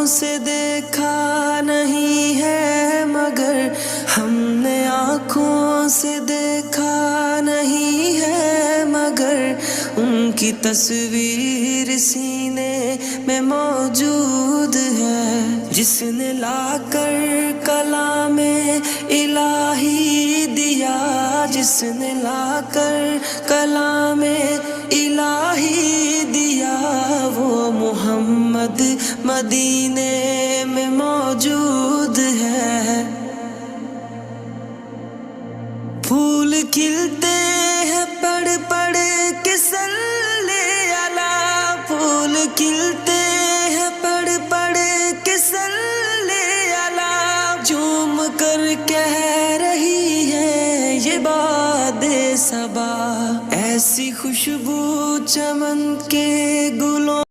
سے دیکھا نہیں ہے مگر ہم نے آنکھوں سے دیکھا نہیں ہے مگر ان کی تصویر سینے میں موجود ہے، جس نے لا کر کلام الہی دیا، جس نے لا کر کلام الہی دیا، وہ محمد مدینے میں موجود ہے۔ پھول کھلتے ہیں پڑھ پڑھ کے صلی علی، پھول کھلتے ہیں پڑھ پڑھ کے صلی علی، جھوم کر کہہ رہی ہے یہ باد صبا، ایسی خوشبو چمن کے گلوں